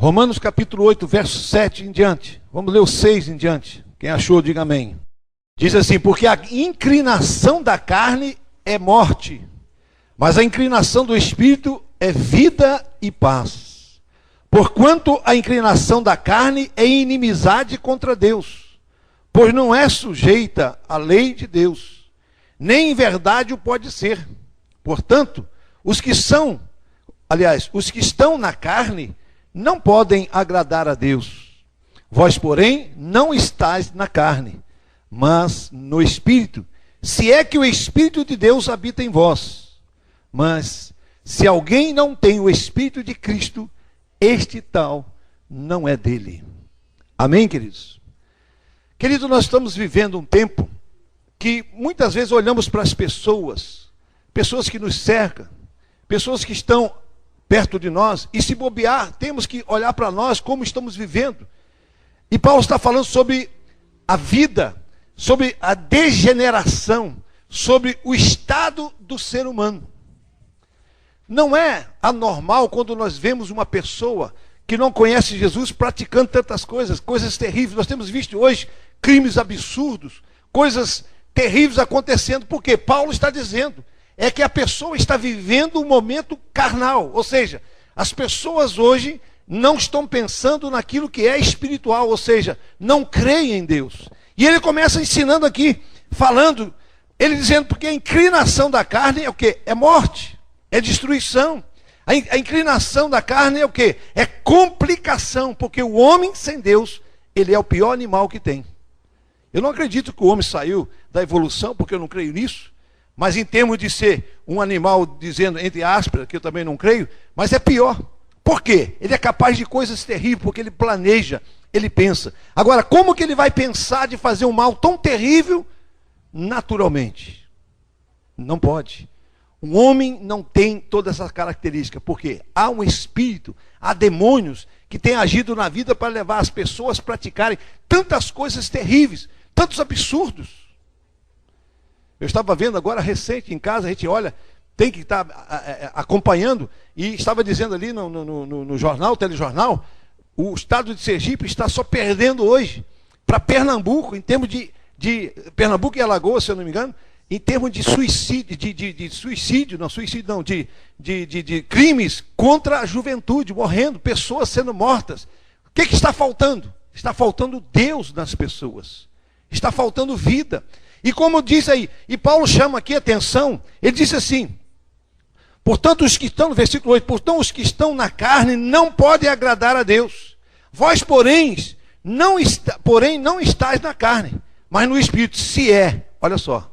Romanos capítulo 8, verso 7 em diante. Vamos ler o 6 em diante. Quem achou, diga amém. Diz assim: porque a inclinação da carne é morte, mas a inclinação do espírito é vida e paz. Porquanto a inclinação da carne é inimizade contra Deus, pois não é sujeita à lei de Deus, nem em verdade o pode ser. Portanto, os que estão na carne não podem agradar a Deus. Vós, porém, não estáis na carne, mas no Espírito, se é que o Espírito de Deus habita em vós. Mas, se alguém não tem o Espírito de Cristo, este tal não é dele. Amém, queridos? Querido, nós estamos vivendo um tempo que muitas vezes olhamos para as pessoas que nos cercam, pessoas que estão perto de nós, e se bobear, temos que olhar para nós como estamos vivendo. E Paulo está falando sobre a vida, sobre a degeneração, sobre o estado do ser humano. Não é anormal quando nós vemos uma pessoa que não conhece Jesus praticando tantas coisas terríveis. Nós temos visto hoje crimes absurdos, coisas terríveis acontecendo, porque Paulo está dizendo é que a pessoa está vivendo um momento carnal, ou seja, as pessoas hoje não estão pensando naquilo que é espiritual, ou seja, não creem em Deus. E ele começa ensinando aqui, falando, ele dizendo, porque a inclinação da carne é o quê? É morte, é destruição. A inclinação da carne é o quê? É complicação, porque o homem sem Deus, ele é o pior animal que tem. Eu não acredito que o homem saiu da evolução, porque eu não creio nisso. Mas em termos de ser um animal, dizendo entre aspas, que eu também não creio, mas é pior. Por quê? Ele é capaz de coisas terríveis, porque ele planeja, ele pensa. Agora, como que ele vai pensar de fazer um mal tão terrível naturalmente? Não pode. Um homem não tem toda essa característica, porque há um espírito, há demônios que têm agido na vida para levar as pessoas a praticarem tantas coisas terríveis, tantos absurdos. Eu estava vendo agora recente em casa, a gente olha, tem que estar acompanhando, e estava dizendo ali no jornal, telejornal, o estado de Sergipe está só perdendo hoje para Pernambuco, em termos de Pernambuco e Alagoas, se eu não me engano, em termos de suicídio, de crimes contra a juventude, morrendo, pessoas sendo mortas. O que está faltando? Está faltando Deus nas pessoas, está faltando vida. E como diz aí, e Paulo chama aqui a atenção, ele diz assim, portanto os que estão, no versículo 8, portanto os que estão na carne não podem agradar a Deus. Vós, porém, não estáis na carne, mas no Espírito, se é, olha só,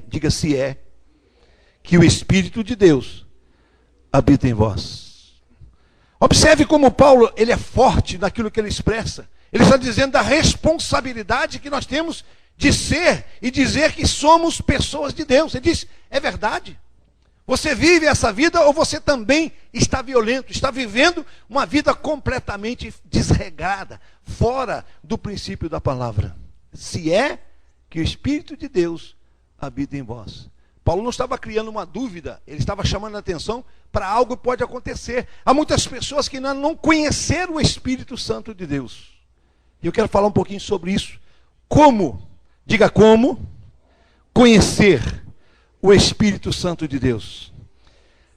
diga se é, que o Espírito de Deus habita em vós. Observe como Paulo, ele é forte naquilo que ele expressa. Ele está dizendo da responsabilidade que nós temos de ser e dizer que somos pessoas de Deus. Ele diz, é verdade. Você vive essa vida ou você também está violento, está vivendo uma vida completamente desregrada, fora do princípio da palavra. Se é que o Espírito de Deus habita em vós. Paulo não estava criando uma dúvida, ele estava chamando a atenção para algo que pode acontecer. Há muitas pessoas que ainda não conheceram o Espírito Santo de Deus. E eu quero falar um pouquinho sobre isso. Como? Diga como conhecer o Espírito Santo de Deus.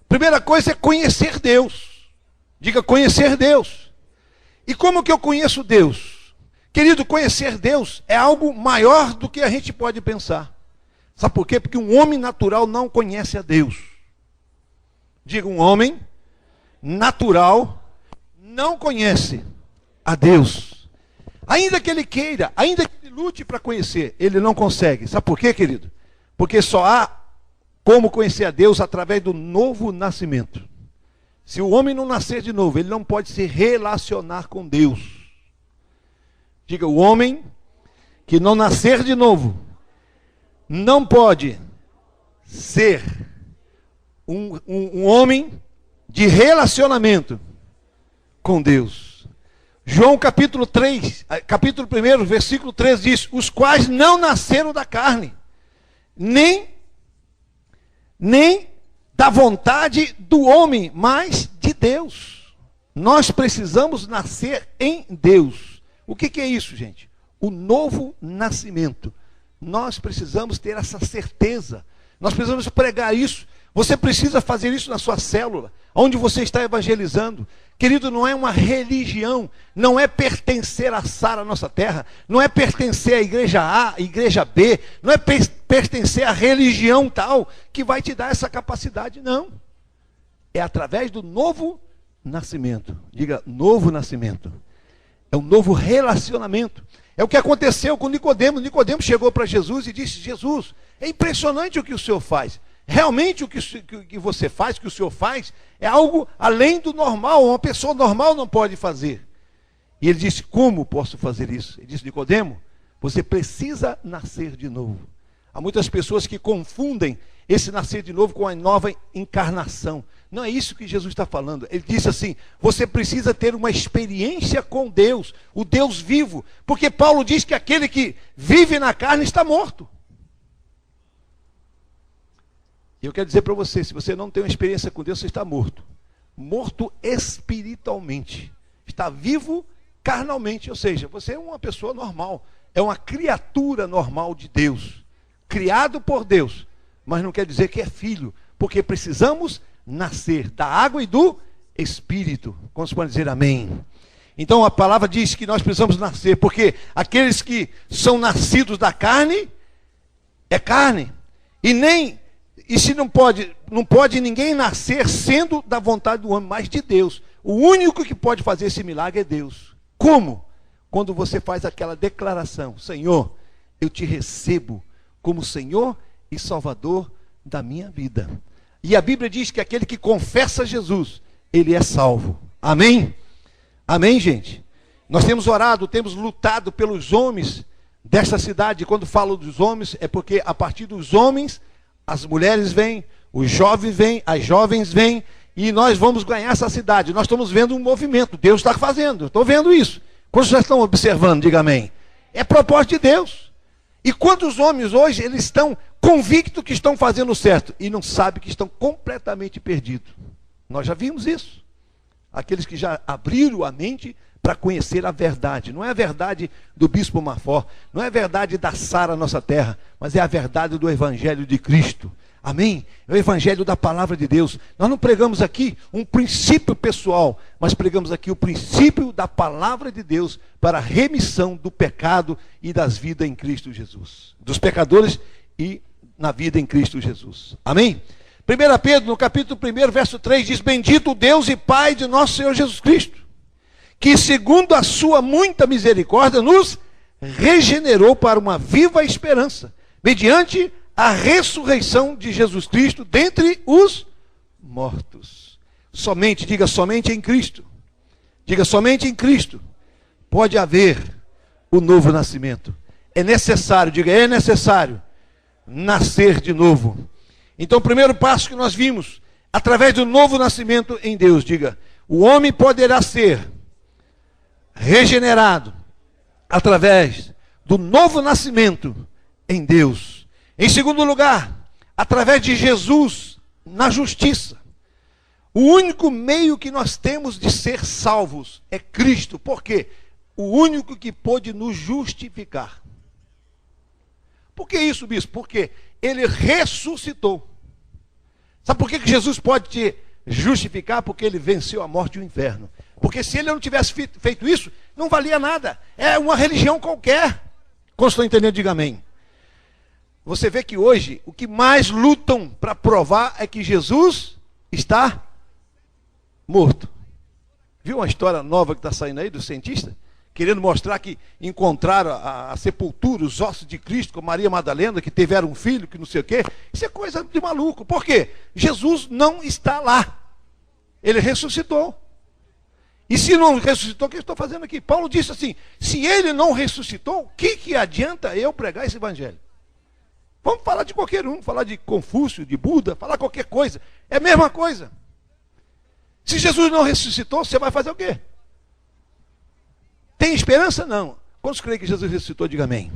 Primeira coisa é conhecer Deus. Diga conhecer Deus. E como que eu conheço Deus? Querido, conhecer Deus é algo maior do que a gente pode pensar. Sabe por quê? Porque um homem natural não conhece a Deus. Diga, um homem natural não conhece a Deus. Ainda que ele queira, ainda que ele lute para conhecer, ele não consegue. Sabe por quê, querido? Porque só há como conhecer a Deus através do novo nascimento. Se o homem não nascer de novo, ele não pode se relacionar com Deus. Diga, o homem que não nascer de novo, não pode ser um homem de relacionamento com Deus. João capítulo 3, capítulo 1, versículo 13 diz, os quais não nasceram da carne, nem da vontade do homem, mas de Deus. Nós precisamos nascer em Deus. O que é isso, gente? O novo nascimento. Nós precisamos ter essa certeza. Nós precisamos pregar isso. Você precisa fazer isso na sua célula, onde você está evangelizando. Querido, não é uma religião, não é pertencer a Sara, nossa terra, não é pertencer à igreja A, igreja B, não é pertencer à religião tal que vai te dar essa capacidade, não. É através do novo nascimento. Diga, novo nascimento. É um novo relacionamento. É o que aconteceu com Nicodemo. Nicodemo chegou para Jesus e disse: Jesus, é impressionante o que o Senhor faz. Realmente o que você faz, que o Senhor faz, é algo além do normal. Uma pessoa normal não pode fazer. E ele disse: como posso fazer isso? Ele disse: Nicodemo, você precisa nascer de novo. Há muitas pessoas que confundem esse nascer de novo com a nova encarnação. Não é isso que Jesus está falando. Ele disse assim: você precisa ter uma experiência com Deus, o Deus vivo. Porque Paulo diz que aquele que vive na carne está morto. E eu quero dizer para você, se você não tem uma experiência com Deus, você está morto. Morto espiritualmente. Está vivo carnalmente. Ou seja, você é uma pessoa normal. É uma criatura normal de Deus. Criado por Deus. Mas não quer dizer que é filho. Porque precisamos nascer da água e do Espírito. Quantos podem dizer amém? Então a palavra diz que nós precisamos nascer. Porque aqueles que são nascidos da carne, é carne. E se não pode ninguém nascer sendo da vontade do homem, mas de Deus. O único que pode fazer esse milagre é Deus. Como? Quando você faz aquela declaração: Senhor, eu te recebo como Senhor e Salvador da minha vida. E a Bíblia diz que aquele que confessa Jesus, ele é salvo. Amém? Amém, gente? Nós temos orado, temos lutado pelos homens desta cidade. Quando falo dos homens, é porque a partir dos homens as mulheres vêm, os jovens vêm, as jovens vêm, e nós vamos ganhar essa cidade. Nós estamos vendo um movimento, Deus está fazendo, estou vendo isso. Quantos já estão observando? Diga amém. É propósito de Deus. E quantos homens hoje, eles estão convictos que estão fazendo certo, e não sabem que estão completamente perdidos. Nós já vimos isso. Aqueles que já abriram a mente para conhecer a verdade. Não é a verdade do bispo Marfó, não é a verdade da Sara, nossa terra, mas é a verdade do Evangelho de Cristo. Amém? É o Evangelho da Palavra de Deus. Nós não pregamos aqui um princípio pessoal, mas pregamos aqui o princípio da Palavra de Deus para a remissão do pecado e das vidas em Cristo Jesus. Dos pecadores e na vida em Cristo Jesus. Amém? 1 Pedro, no capítulo 1, verso 3, diz: bendito o Deus e Pai de nosso Senhor Jesus Cristo, que segundo a sua muita misericórdia nos regenerou para uma viva esperança, mediante a ressurreição de Jesus Cristo dentre os mortos. Somente, diga somente em Cristo. Diga somente em Cristo pode haver o novo nascimento. É necessário, diga, é necessário nascer de novo. Então o primeiro passo que nós vimos, através do novo nascimento em Deus, diga, o homem poderá ser regenerado através do novo nascimento em Deus. Em segundo lugar, através de Jesus na justiça. O único meio que nós temos de ser salvos é Cristo. Por quê? O único que pôde nos justificar. Por que isso, bispo? Porque ele ressuscitou. Sabe por que Jesus pode te justificar? Porque ele venceu a morte e o inferno. Porque se ele não tivesse feito isso, não valia nada. É uma religião qualquer. Quando estão entendendo, diga amém. Você vê que hoje, o que mais lutam para provar é que Jesus está morto. Viu uma história nova que está saindo aí do cientista? Querendo mostrar que encontraram a sepultura, os ossos de Cristo com Maria Madalena, que tiveram um filho, que não sei o quê. Isso é coisa de maluco. Por quê? Jesus não está lá. Ele ressuscitou. E se não ressuscitou, o que eu estou fazendo aqui? Paulo disse assim, se ele não ressuscitou, o que adianta eu pregar esse evangelho? Vamos falar de qualquer um, falar de Confúcio, de Buda, falar qualquer coisa. É a mesma coisa. Se Jesus não ressuscitou, você vai fazer o quê? Tem esperança? Não. Quantos creem que Jesus ressuscitou? Diga amém.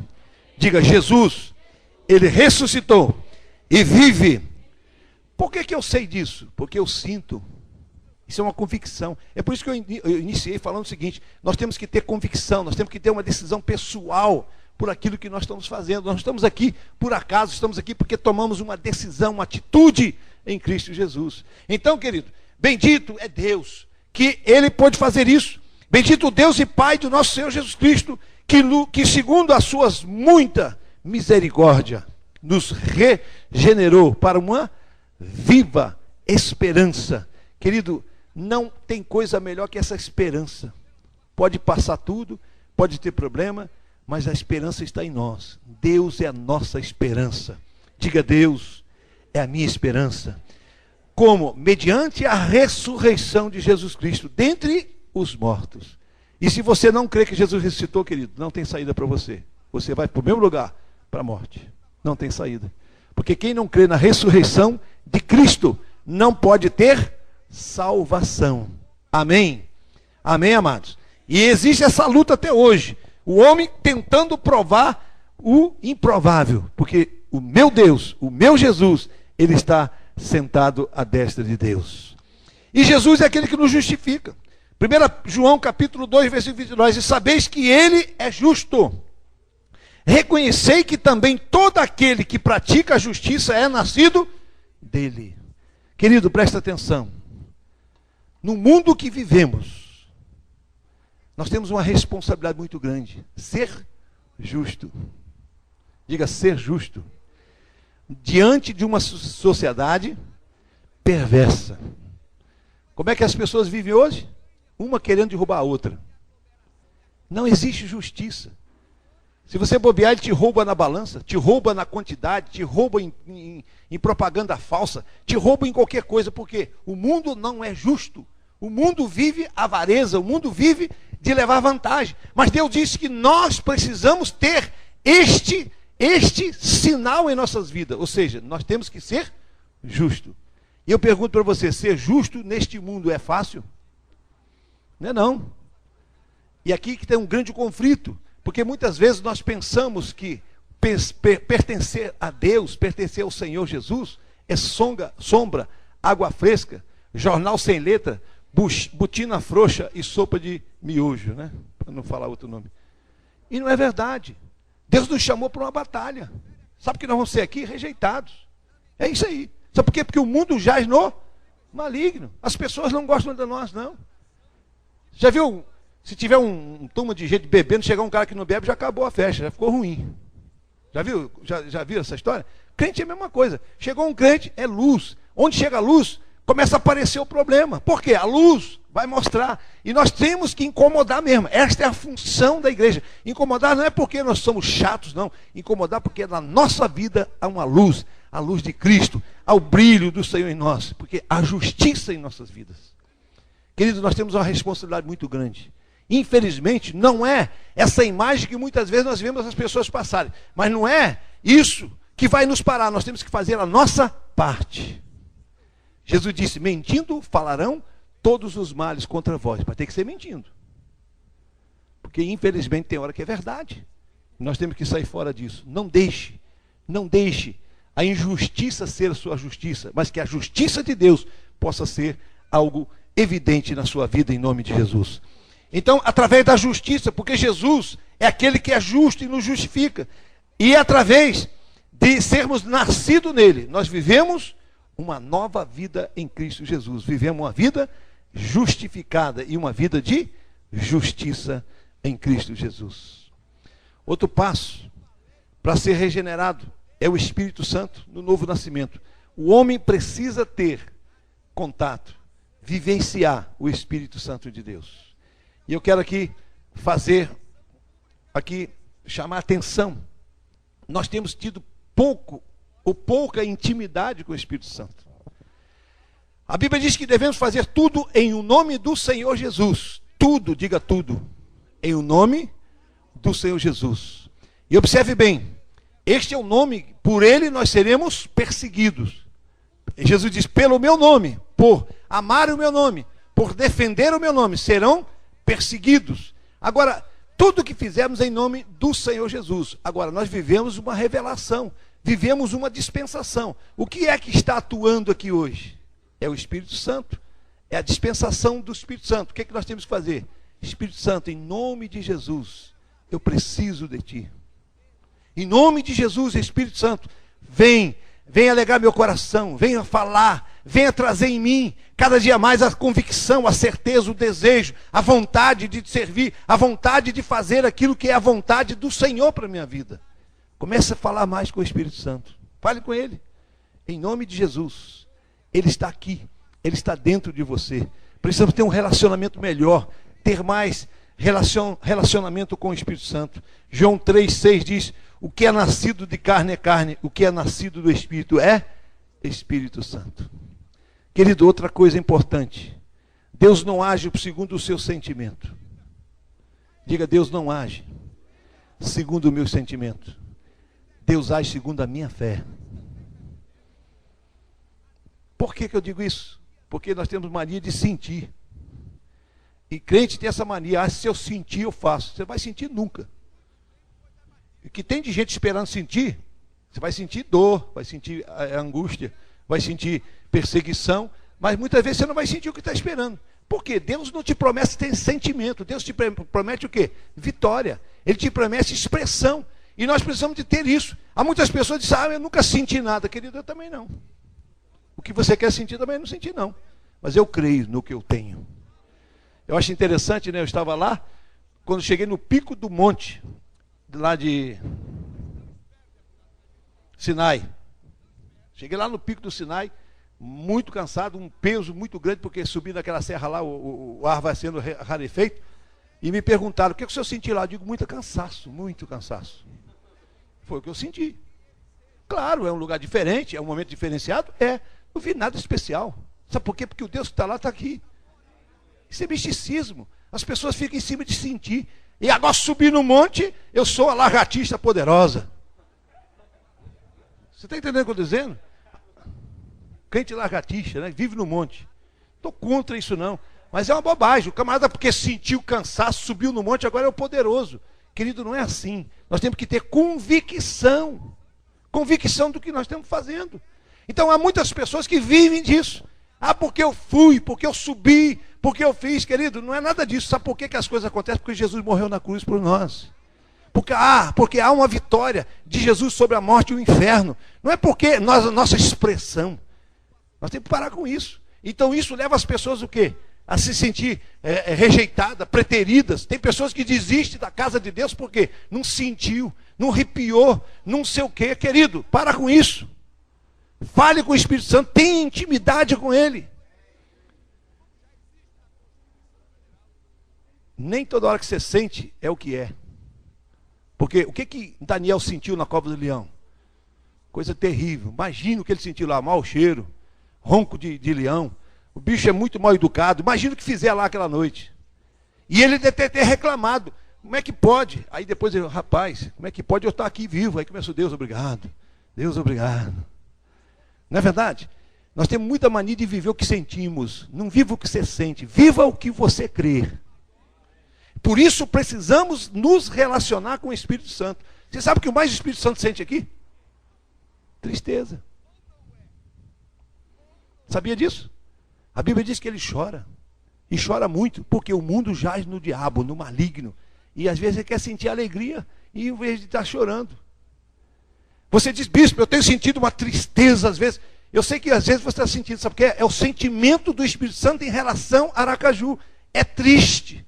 Diga, Jesus, ele ressuscitou e vive. Por que eu sei disso? Porque eu sinto. Isso é uma convicção. É por isso que eu iniciei falando o seguinte: nós temos que ter convicção, nós temos que ter uma decisão pessoal por aquilo que nós estamos fazendo. Nós não estamos aqui por acaso, estamos aqui porque tomamos uma decisão, uma atitude em Cristo Jesus. Então, querido, bendito é Deus, que Ele pôde fazer isso. Bendito o Deus e Pai do nosso Senhor Jesus Cristo, que segundo as suas muita misericórdia, nos regenerou para uma viva esperança. Querido, não tem coisa melhor que essa esperança. Pode passar tudo, pode ter problema, mas a esperança está em nós. Deus é a nossa esperança. Diga: Deus é a minha esperança. Como? Mediante a ressurreição de Jesus Cristo dentre os mortos. E se você não crê que Jesus ressuscitou, querido, não tem saída para você. Você vai para o mesmo lugar, para a morte. Não tem saída. Porque quem não crê na ressurreição de Cristo não pode ter salvação. Amém? Amém, amados? E existe essa luta até hoje. O homem tentando provar o improvável. Porque o meu Deus, o meu Jesus, Ele está sentado à destra de Deus. E Jesus é aquele que nos justifica. 1 João capítulo 2, versículo 22. E sabeis que Ele é justo. Reconhecei que também todo aquele que pratica a justiça é nascido dele. Querido, presta atenção. No mundo que vivemos, nós temos uma responsabilidade muito grande. Ser justo. Diga: ser justo. Diante de uma sociedade perversa. Como é que as pessoas vivem hoje? Uma querendo derrubar a outra. Não existe justiça. Se você bobear, ele te rouba na balança, te rouba na quantidade, te rouba em propaganda falsa, te rouba em qualquer coisa, porque o mundo não é justo. O mundo vive avareza, o mundo vive de levar vantagem. Mas Deus disse que nós precisamos ter este sinal em nossas vidas. Ou seja, nós temos que ser justo. E eu pergunto para você: ser justo neste mundo é fácil? Não é não. E aqui que tem um grande conflito. Porque muitas vezes nós pensamos que pertencer a Deus, pertencer ao Senhor Jesus, é sombra, água fresca, jornal sem letra, botina frouxa e sopa de miojo, né? Para não falar outro nome. E não é verdade. Deus nos chamou para uma batalha. Sabe que nós vamos ser aqui rejeitados. É isso aí. Sabe por quê? Porque o mundo jaz no maligno. As pessoas não gostam de nós, não. Já viu? Se tiver um turma de gente bebendo, chegar um cara que não bebe, já acabou a festa, já ficou ruim. Já viu? Já viu essa história? Crente é a mesma coisa. Chegou um crente, é luz. Onde chega a luz, começa a aparecer o problema. Por quê? A luz vai mostrar. E nós temos que incomodar mesmo. Esta é a função da igreja. Incomodar não é porque nós somos chatos, não. Incomodar porque na nossa vida há uma luz. A luz de Cristo. Há o brilho do Senhor em nós. Porque há justiça em nossas vidas. Queridos, nós temos uma responsabilidade muito grande. Infelizmente, não é essa imagem que muitas vezes nós vemos as pessoas passarem. Mas não é isso que vai nos parar. Nós temos que fazer a nossa parte. Jesus disse: mentindo falarão todos os males contra vós. Mas tem que ser mentindo. Porque infelizmente tem hora que é verdade. Nós temos que sair fora disso. Não deixe a injustiça ser a sua justiça. Mas que a justiça de Deus possa ser algo evidente na sua vida, em nome de Jesus. Então, através da justiça, porque Jesus é aquele que é justo e nos justifica. E através de sermos nascidos nele, nós vivemos uma nova vida em Cristo Jesus. Vivemos uma vida justificada e uma vida de justiça em Cristo Jesus. Outro passo para ser regenerado é o Espírito Santo no novo nascimento. O homem precisa ter contato, vivenciar o Espírito Santo de Deus. E eu quero aqui chamar a atenção. Nós temos tido pouca intimidade com o Espírito Santo. A Bíblia diz que devemos fazer tudo em o nome do Senhor Jesus. Tudo, diga tudo, em o nome do Senhor Jesus. E observe bem, este é o nome, por ele nós seremos perseguidos. E Jesus diz: pelo meu nome, por amar o meu nome, por defender o meu nome, serão perseguidos. Agora, tudo que fizemos em nome do Senhor Jesus. Agora, nós vivemos uma revelação, vivemos uma dispensação. O que é que está atuando aqui hoje? É o Espírito Santo. É a dispensação do Espírito Santo. O que é que nós temos que fazer? Espírito Santo, em nome de Jesus, eu preciso de Ti. Em nome de Jesus, Espírito Santo, venha alegar meu coração, venha falar, venha trazer em mim cada dia mais a convicção, a certeza, o desejo, a vontade de te servir, a vontade de fazer aquilo que é a vontade do Senhor para a minha vida. Comece a falar mais com o Espírito Santo. Fale com Ele. Em nome de Jesus. Ele está aqui. Ele está dentro de você. Precisamos ter um relacionamento melhor. Ter mais relacionamento com o Espírito Santo. João 3,6 diz: o que é nascido de carne é carne. O que é nascido do Espírito é Espírito Santo. Querido, outra coisa importante. Deus não age segundo o seu sentimento. Diga: Deus não age segundo o meu sentimento. Deus age segundo a minha fé. Por que eu digo isso? Porque nós temos mania de sentir. E crente tem essa mania: se eu sentir, eu faço. Você vai sentir nunca. O que tem de gente esperando sentir, você vai sentir dor, vai sentir angústia, vai sentir perseguição, mas muitas vezes você não vai sentir o que está esperando. Por quê? Deus não te promete ter sentimento. Deus te promete o quê? Vitória. Ele te promete expressão. E nós precisamos de ter isso. Há muitas pessoas que dizem: eu nunca senti nada. Querido, eu também não. O que você quer sentir também eu não senti não. Mas eu creio no que eu tenho. Eu acho interessante, né? Eu estava lá, quando cheguei no pico do monte, lá de Sinai. Cheguei lá no pico do Sinai, muito cansado, um peso muito grande, porque subindo aquela serra lá, o ar vai sendo rarefeito. E me perguntaram: o que o senhor sentiu lá? Eu digo: muito cansaço, muito cansaço. Foi o que eu senti. Claro, é um lugar diferente, é um momento diferenciado, não vi nada especial. Sabe por quê? Porque o Deus que está lá está aqui. Isso é misticismo. As pessoas ficam em cima de sentir. E agora subir no monte, eu sou a lagartixa poderosa. Você está entendendo o que eu estou dizendo? Crente lagartixa, né? Vive no monte. Estou contra isso não. Mas é uma bobagem. O camarada, porque sentiu cansaço, subiu no monte, agora é o poderoso. Querido, não é assim. Nós temos que ter convicção. Convicção do que nós estamos fazendo. Então há muitas pessoas que vivem disso. Porque eu fui, porque eu subi, porque eu fiz. Querido, não é nada disso. Sabe por que as coisas acontecem? Porque Jesus morreu na cruz por nós. Porque há uma vitória de Jesus sobre a morte e o inferno. Não é porque nossa expressão. Nós temos que parar com isso. Então isso leva as pessoas o quê? A se sentir rejeitadas, preteridas. Tem pessoas que desistem da casa de Deus porque não sentiu, não arrepiou, não sei o quê. Querido, para com isso. Fale com o Espírito Santo, tenha intimidade com Ele. Nem toda hora que você sente é o que é. Porque o que Daniel sentiu na cova do leão? Coisa terrível. Imagina o que ele sentiu lá: mau cheiro, ronco de leão. O bicho é muito mal educado. Imagina o que fizer lá aquela noite. E ele deve ter reclamado: como é que pode? Aí depois ele: rapaz, como é que pode eu estar aqui vivo? Aí começou: Deus obrigado, Deus obrigado. Não é verdade? Nós temos muita mania de viver o que sentimos. Não viva o que você sente, viva o que você crê. Por isso precisamos nos relacionar com o Espírito Santo. Você sabe o que mais o Espírito Santo sente aqui? Tristeza. Sabia disso? A Bíblia diz que ele chora. E chora muito, porque o mundo jaz no diabo, no maligno. E às vezes ele quer sentir alegria, e em vez de estar chorando. Você diz: bispo, eu tenho sentido uma tristeza às vezes. Eu sei que às vezes você está sentindo, sabe o que é? É o sentimento do Espírito Santo em relação a Aracaju. É triste.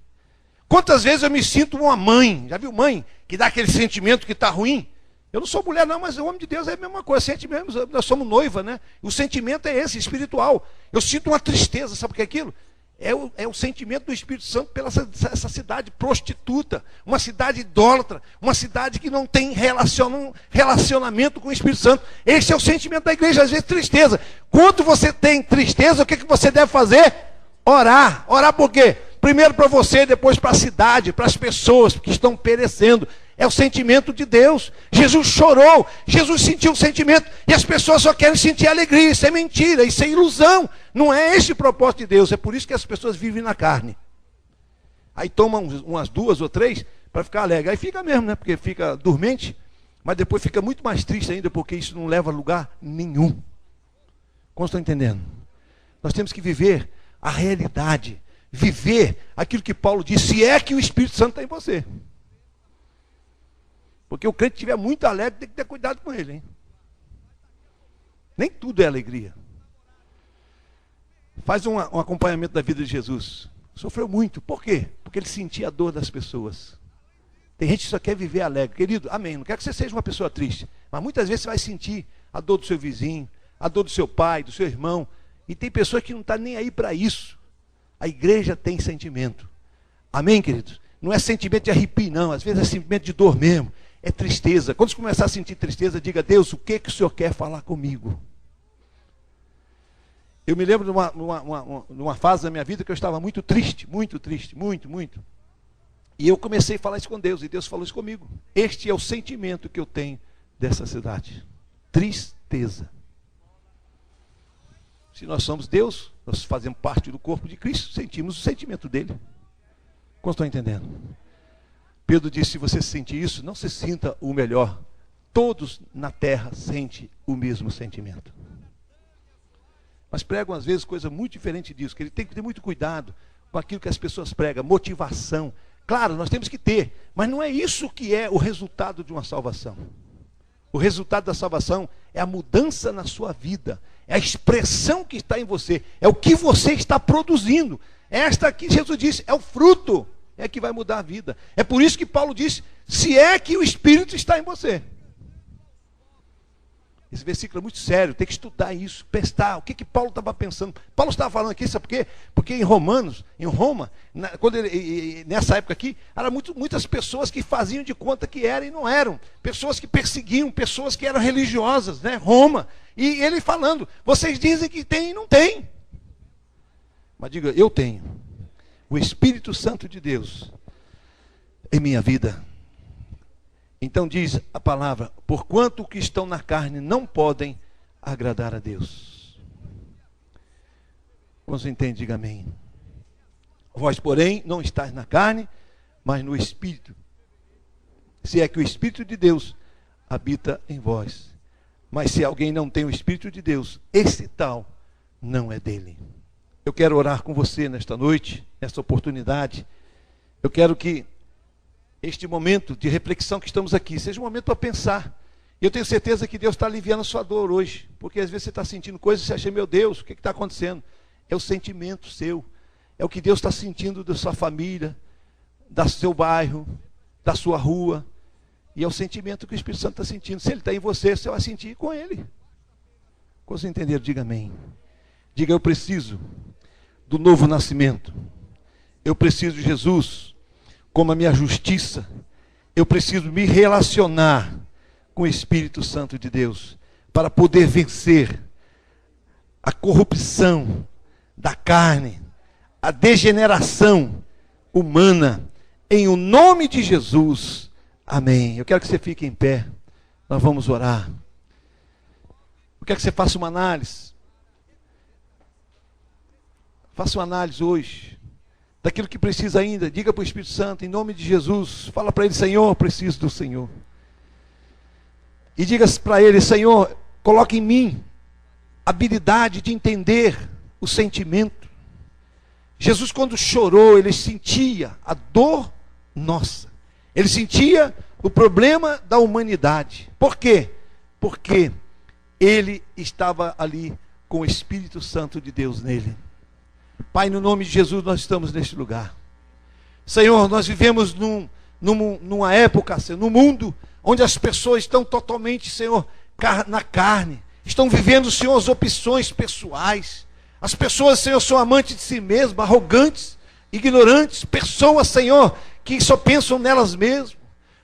Quantas vezes eu me sinto uma mãe? Já viu mãe que dá aquele sentimento que está ruim? Eu não sou mulher não, mas o homem de Deus é a mesma coisa. Sente mesmo, nós somos noiva, né? O sentimento é esse, espiritual. Eu sinto uma tristeza, sabe o que é aquilo? É o sentimento do Espírito Santo pela essa cidade prostituta, uma cidade idólatra, uma cidade que não tem relacionamento com o Espírito Santo. Esse é o sentimento da igreja, às vezes tristeza. Quando você tem tristeza, o que você deve fazer? Orar. Orar por quê? Primeiro para você, depois para a cidade, para as pessoas que estão perecendo. É o sentimento de Deus. Jesus chorou, Jesus sentiu o sentimento, e as pessoas só querem sentir alegria. Isso é mentira, isso é ilusão. Não é esse o propósito de Deus. É por isso que as pessoas vivem na carne. Aí tomam umas 2 ou 3 para ficar alegre. Aí fica mesmo, né? Porque fica dormente, mas depois fica muito mais triste ainda, porque isso não leva a lugar nenhum. Como estão entendendo? Nós temos que viver a realidade, viver aquilo que Paulo disse, se é que o Espírito Santo está em você. Porque o crente que estiver muito alegre, tem que ter cuidado com ele, hein? Nem tudo é alegria. Faz um acompanhamento da vida de Jesus. Sofreu muito. Por quê? Porque ele sentia a dor das pessoas. Tem gente que só quer viver alegre. Querido, amém. Não quero que você seja uma pessoa triste. Mas muitas vezes você vai sentir a dor do seu vizinho, a dor do seu pai, do seu irmão. E tem pessoas que não estão nem aí para isso. A igreja tem sentimento. Amém, queridos? Não é sentimento de arrepio, não. Às vezes é sentimento de dor mesmo. É tristeza. Quando você começar a sentir tristeza, diga: Deus, o que o Senhor quer falar comigo? Eu me lembro de uma fase da minha vida que eu estava muito triste, muito. E eu comecei a falar isso com Deus, e Deus falou isso comigo. Este é o sentimento que eu tenho dessa cidade. Tristeza. Se nós somos Deus, nós fazemos parte do corpo de Cristo, sentimos o sentimento dele. Como estão entendendo? Pedro disse: se você sentir isso, não se sinta o melhor. Todos na terra sentem o mesmo sentimento. Mas pregam às vezes coisa muito diferente disso, que ele tem que ter muito cuidado com aquilo que as pessoas pregam, motivação. Claro, nós temos que ter, mas não é isso que é o resultado de uma salvação. O resultado da salvação é a mudança na sua vida, é a expressão que está em você, é o que você está produzindo. Esta aqui, Jesus disse, é o fruto, é que vai mudar a vida. É por isso que Paulo disse: se é que o Espírito está em você. Esse versículo é muito sério, tem que estudar isso, prestar. O que Paulo estava pensando? Paulo estava falando aqui, sabe por quê? Porque em Roma, nessa época aqui, eram muitas pessoas que faziam de conta que eram e não eram. Pessoas que perseguiam, pessoas que eram religiosas, né? Roma. E ele falando: vocês dizem que tem e não tem. Mas diga: eu tenho o Espírito Santo de Deus em minha vida. Então diz a palavra: porquanto que estão na carne não podem agradar a Deus. Como você entende? Diga amém. Vós, porém, não estáis na carne, mas no Espírito. Se é que o Espírito de Deus habita em vós. Mas se alguém não tem o Espírito de Deus, esse tal não é dele. Eu quero orar com você nesta noite, nesta oportunidade. Eu quero que este momento de reflexão que estamos aqui seja um momento para pensar. E eu tenho certeza que Deus está aliviando a sua dor hoje. Porque às vezes você está sentindo coisas e você acha: meu Deus, o que está acontecendo? É o sentimento seu. É o que Deus está sentindo da sua família, do seu bairro, da sua rua. E é o sentimento que o Espírito Santo está sentindo. Se ele está em você, você vai sentir com ele. Quando você entender, diga amém. Diga: eu preciso do novo nascimento. Eu preciso de Jesus como a minha justiça. Eu preciso me relacionar com o Espírito Santo de Deus para poder vencer a corrupção da carne, a degeneração humana, em o nome de Jesus. Amém. Eu quero que você fique em pé. Nós vamos orar. Eu quero que você faça uma análise. Faça uma análise hoje daquilo que precisa ainda. Diga para o Espírito Santo, em nome de Jesus. Fala para ele: Senhor, preciso do Senhor. E diga para ele: Senhor, coloque em mim a habilidade de entender o sentimento. Jesus, quando chorou, ele sentia a dor nossa. Ele sentia o problema da humanidade. Por quê? Porque ele estava ali com o Espírito Santo de Deus nele. Pai, no nome de Jesus, nós estamos neste lugar. Senhor, nós vivemos numa época, Senhor, num mundo onde as pessoas estão totalmente, Senhor, na carne. Estão vivendo, Senhor, as opções pessoais. As pessoas, Senhor, são amantes de si mesmas, arrogantes, ignorantes. Pessoas, Senhor, que só pensam nelas mesmas.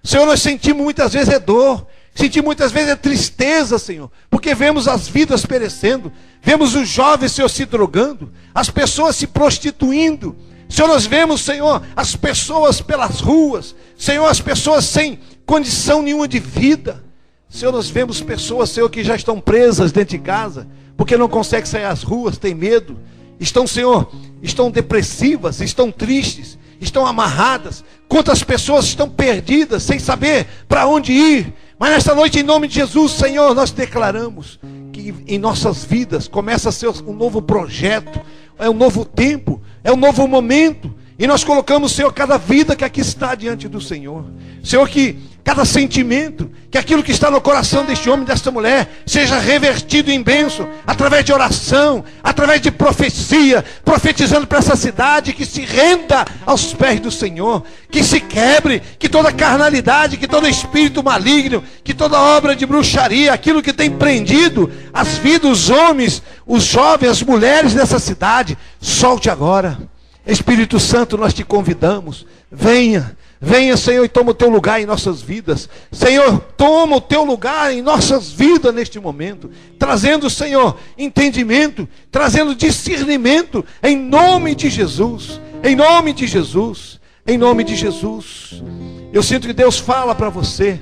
Senhor, nós sentimos muitas vezes dor. Sentimos muitas vezes tristeza, Senhor, porque vemos as vidas perecendo, vemos os jovens, Senhor, se drogando, as pessoas se prostituindo. Senhor, nós vemos, Senhor, as pessoas pelas ruas, Senhor, as pessoas sem condição nenhuma de vida. Senhor, nós vemos pessoas, Senhor, que já estão presas dentro de casa, porque não conseguem sair às ruas, têm medo. Estão, Senhor, estão depressivas, estão tristes, estão amarradas. Quantas pessoas estão perdidas, sem saber para onde ir. Mas nesta noite, em nome de Jesus, Senhor, nós declaramos que em nossas vidas começa a ser um novo projeto, é um novo tempo, é um novo momento. E nós colocamos, Senhor, cada vida que aqui está diante do Senhor. Senhor, que cada sentimento, que aquilo que está no coração deste homem, desta mulher, seja revertido em bênção, através de oração, através de profecia, profetizando para essa cidade, que se renda aos pés do Senhor, que se quebre, que toda carnalidade, que todo espírito maligno, que toda obra de bruxaria, aquilo que tem prendido as vidas, os homens, os jovens, as mulheres dessa cidade, solte agora. Espírito Santo, nós te convidamos, venha, Senhor, e toma o teu lugar em nossas vidas. Senhor, toma o teu lugar em nossas vidas neste momento, trazendo, Senhor, entendimento, trazendo discernimento, em nome de Jesus, em nome de Jesus, em nome de Jesus. Eu sinto que Deus fala para você,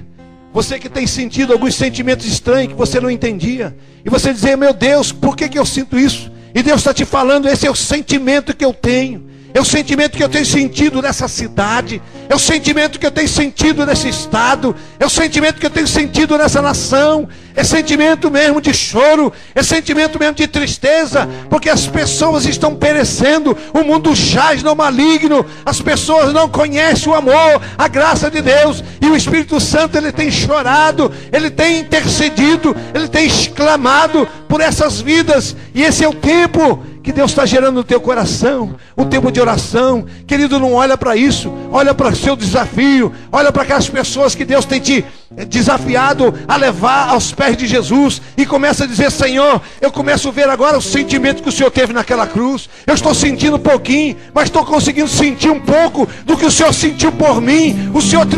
você que tem sentido alguns sentimentos estranhos que você não entendia, e você dizer, meu Deus, por que eu sinto isso? E Deus está te falando, esse é o sentimento que eu tenho. É o sentimento que eu tenho sentido nessa cidade. É o sentimento que eu tenho sentido nesse estado. É o sentimento que eu tenho sentido nessa nação. É sentimento mesmo de choro. É sentimento mesmo de tristeza. Porque as pessoas estão perecendo. O mundo jaz no maligno. As pessoas não conhecem o amor, a graça de Deus. E o Espírito Santo, ele tem chorado, ele tem intercedido, ele tem exclamado por essas vidas. E esse é o tempo que Deus está gerando no teu coração, o tempo de oração. Querido, não olha para isso, olha para o seu desafio, olha para aquelas pessoas que Deus tem te desafiado a levar aos pés de Jesus, e começa a dizer, Senhor, eu começo a ver agora o sentimento que o Senhor teve naquela cruz. Eu estou sentindo um pouquinho, mas estou conseguindo sentir um pouco do que o Senhor sentiu por mim. O Senhor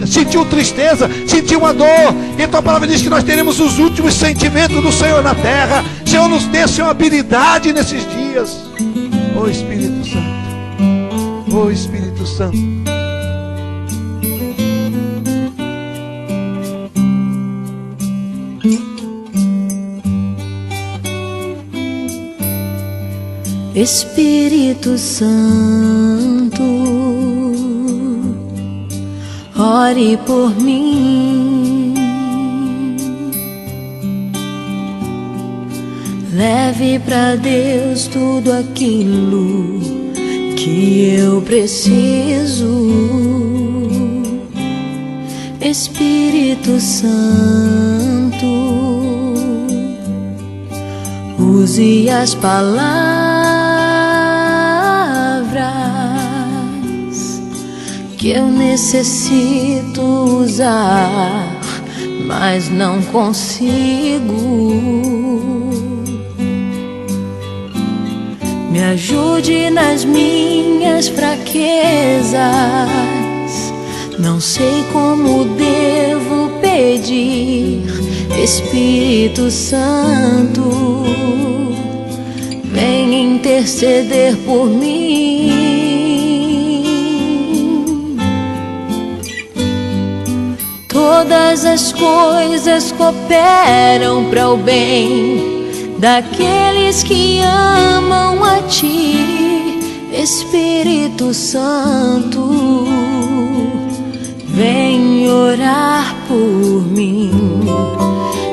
sentiu tristeza, sentiu uma dor. Então a palavra diz que nós teremos os últimos sentimentos do Senhor na terra. Senhor, nos dê, Senhor, habilidade nesses dias. Oh Espírito Santo, oh Espírito Santo. Espírito Santo, ore por mim, leve para Deus tudo aquilo que eu preciso. Espírito Santo, use as palavras que eu necessito usar, mas não consigo. Me ajude nas minhas fraquezas, não sei como devo pedir. Espírito Santo, vem interceder por mim. Todas as coisas cooperam para o bem daqueles que amam a Ti. Espírito Santo, vem orar por mim.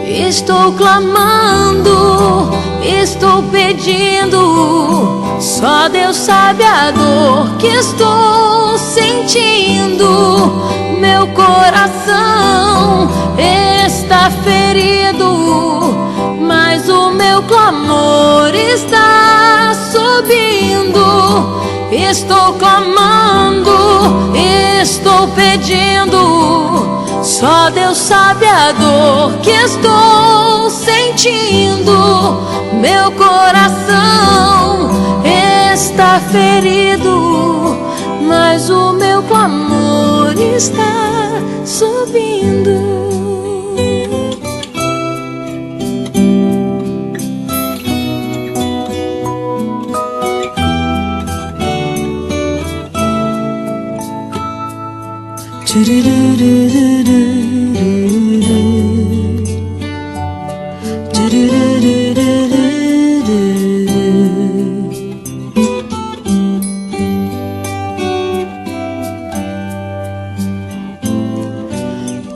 Estou clamando, estou pedindo, só Deus sabe a dor que estou sentindo. Meu coração está ferido, mas o meu clamor está subindo. Estou clamando, estou pedindo, só Deus sabe a dor que estou sentindo. Meu coração está ferido, mas o meu clamor está subindo.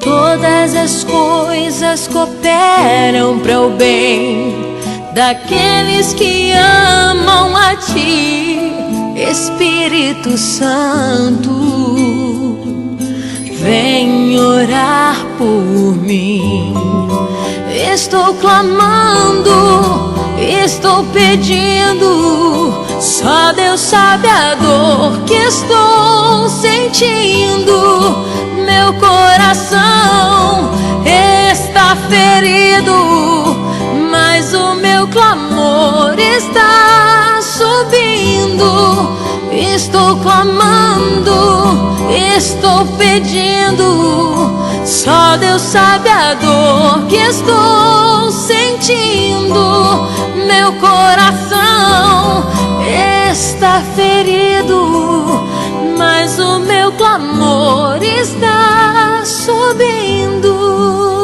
Todas as coisas cooperam para o bem daqueles que amam a Ti, Espírito Santo. Vem orar por mim. Estou clamando, estou pedindo. Só Deus sabe a dor que estou sentindo. Meu coração está ferido, mas o meu clamor está subindo. Estou clamando, estou pedindo. Só Deus sabe a dor que estou sentindo. Meu coração está ferido, mas o meu clamor está subindo.